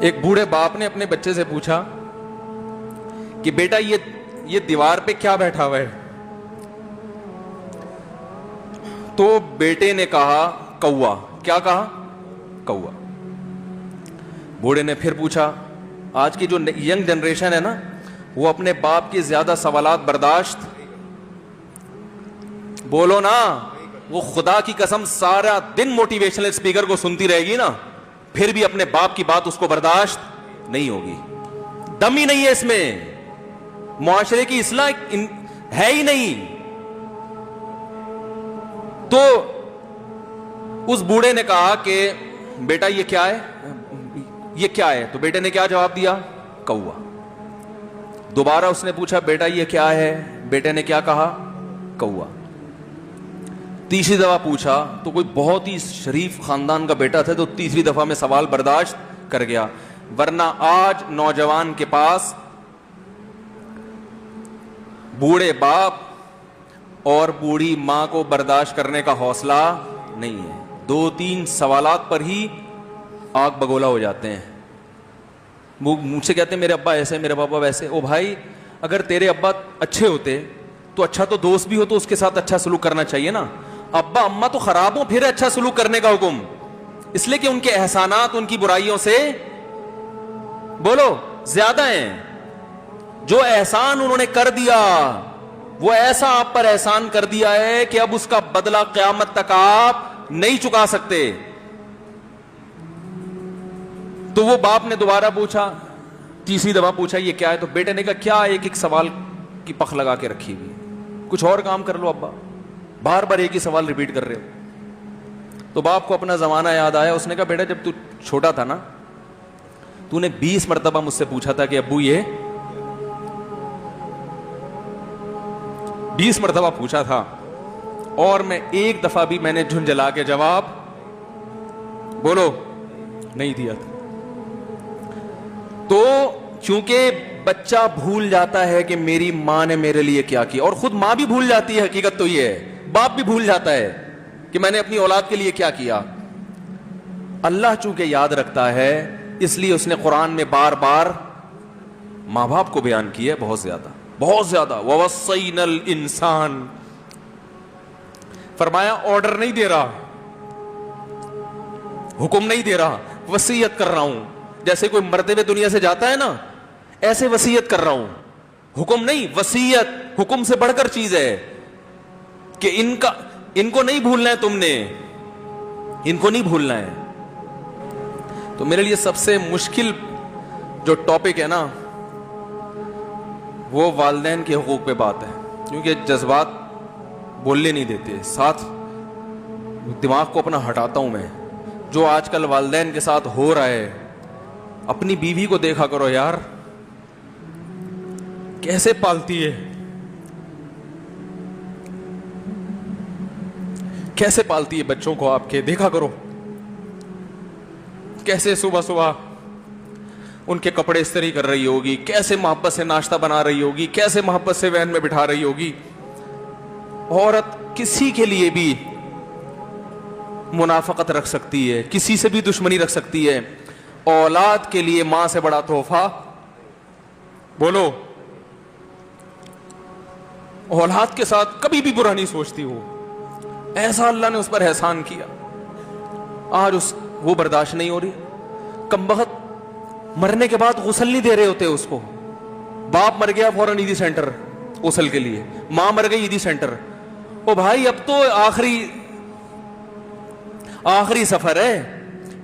ایک بوڑھے باپ نے اپنے بچے سے پوچھا کہ بیٹا یہ دیوار پہ کیا بیٹھا ہوا ہے؟ تو بیٹے نے کہا کوا. کیا کہا؟ کوا. بوڑھے نے پھر پوچھا. آج کی جو ینگ جنریشن ہے نا, وہ اپنے باپ کے زیادہ سوالات برداشت, بولو نا, وہ خدا کی قسم سارا دن موٹیویشنل اسپیکر کو سنتی رہے گی نا, پھر بھی اپنے باپ کی بات اس کو برداشت نہیں ہوگی. دم ہی نہیں ہے اس میں, معاشرے کی اصلاح ہے ہی نہیں. تو اس بوڑھے نے کہا کہ بیٹا یہ کیا ہے, یہ کیا ہے؟ تو بیٹے نے کیا جواب دیا؟ کوا. دوبارہ اس نے پوچھا بیٹا یہ کیا ہے؟ بیٹے نے کیا کہا؟ کوا. تیسری دفعہ پوچھا تو کوئی بہت ہی شریف خاندان کا بیٹا تھا, تو تیسری دفعہ میں سوال برداشت کر گیا. ورنہ آج نوجوان کے پاس بوڑھے باپ اور بوڑھی ماں کو برداشت کرنے کا حوصلہ نہیں ہے. 2-3 سوالات پر ہی آگ بگولا ہو جاتے ہیں. وہ مجھ سے کہتے ہیں میرے ابا ایسے, میرے پاپا ویسے. او بھائی, اگر تیرے ابا اچھے ہوتے تو اچھا تو دوست بھی ہو تو اس کے ساتھ اچھا سلوک کرنا چاہیے نا. ابا اما تو خراب ہو پھر اچھا سلوک کرنے کا حکم, اس لیے کہ ان کے احسانات ان کی برائیوں سے بولو زیادہ ہیں. جو احسان انہوں نے کر دیا وہ ایسا آپ پر احسان کر دیا ہے کہ اب اس کا بدلہ قیامت تک آپ نہیں چکا سکتے. تو وہ باپ نے دوبارہ پوچھا, تیسری دفعہ پوچھا یہ کیا ہے؟ تو بیٹے نے کہا کیا ایک سوال کی پخ لگا کے رکھی ہوئی, کچھ اور کام کر لو ابا, بار بار ایک ہی سوال ریپیٹ کر رہے ہو. تو باپ کو اپنا زمانہ یاد آیا. اس نے کہا بیٹا جب تو چھوٹا تھا نا, تو نے 20 مرتبہ مجھ سے پوچھا تھا کہ ابو یہ 20 مرتبہ پوچھا تھا, اور میں ایک دفعہ بھی میں نے جھنجھلا کے جواب بولو نہیں دیا تھا. تو چونکہ بچہ بھول جاتا ہے کہ میری ماں نے میرے لیے کیا کیا, اور خود ماں بھی بھول جاتی ہے, حقیقت تو یہ ہے, باپ بھی بھول جاتا ہے کہ میں نے اپنی اولاد کے لیے کیا کیا. اللہ چونکہ یاد رکھتا ہے اس لیے اس نے قرآن میں بار بار ماں باپ کو بیان کیا ہے, بہت زیادہ بہت زیادہ. وَوَصَّيْنَا الْإِنسَانَ, فرمایا آرڈر نہیں دے رہا, حکم نہیں دے رہا, وصیت کر رہا ہوں. جیسے کوئی مرتے ہوئے دنیا سے جاتا ہے نا, ایسے وصیت کر رہا ہوں, حکم نہیں. وصیت حکم سے بڑھ کر چیز ہے کہ ان کو نہیں بھولنا ہے, تم نے ان کو نہیں بھولنا ہے. تو میرے لیے سب سے مشکل جو ٹاپک ہے نا وہ والدین کے حقوق پہ بات ہے, کیونکہ جذبات بولنے نہیں دیتے, ساتھ دماغ کو اپنا ہٹاتا ہوں میں. جو آج کل والدین کے ساتھ ہو رہا ہے, اپنی بیوی کو دیکھا کرو یار, کیسے پالتی ہے, کیسے پالتی ہے بچوں کو آپ کے, دیکھا کرو کیسے صبح صبح ان کے کپڑے استری کر رہی ہوگی, کیسے محبت سے ناشتہ بنا رہی ہوگی, کیسے محبت سے وین میں بٹھا رہی ہوگی. عورت کسی کے لیے بھی منافقت رکھ سکتی ہے, کسی سے بھی دشمنی رکھ سکتی ہے. اولاد کے لیے ماں سے بڑا تحفہ بولو, اولاد کے ساتھ کبھی بھی برا نہیں سوچتی ہو. ایسا اللہ نے اس پر احسان کیا, آج وہ برداشت نہیں ہو رہی. کمبخت مرنے کے بعد غسل نہیں دے رہے ہوتے اس کو. باپ مر گیا فوراً عیدی سینٹر غسل کے لیے, ماں مر گئی عیدی سینٹر. او بھائی اب تو آخری سفر ہے,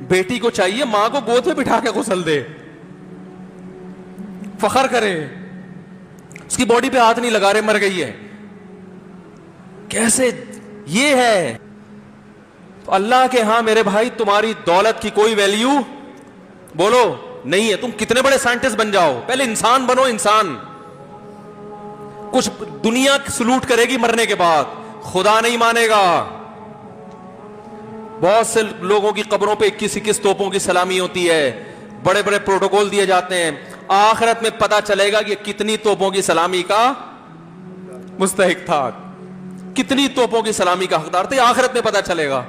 بیٹی کو چاہیے ماں کو گود میں بٹھا کے غسل دے, فخر کرے, اس کی باڈی پہ ہاتھ نہیں لگا رہے, مر گئی ہے. کیسے یہ ہے؟ تو اللہ کے ہاں میرے بھائی تمہاری دولت کی کوئی ویلیو بولو نہیں ہے. تم کتنے بڑے سائنٹسٹ بن جاؤ, پہلے انسان بنو. انسان کچھ دنیا سلوٹ کرے گی مرنے کے بعد, خدا نہیں مانے گا. بہت سے لوگوں کی قبروں پہ 21 توپوں کی سلامی ہوتی ہے, بڑے بڑے پروٹوکول دیے جاتے ہیں. آخرت میں پتا چلے گا کہ کتنی توپوں کی سلامی کا مستحق تھا, کتنی توپوں کی سلامی کا حقدار تھے, آخرت میں پتا چلے گا.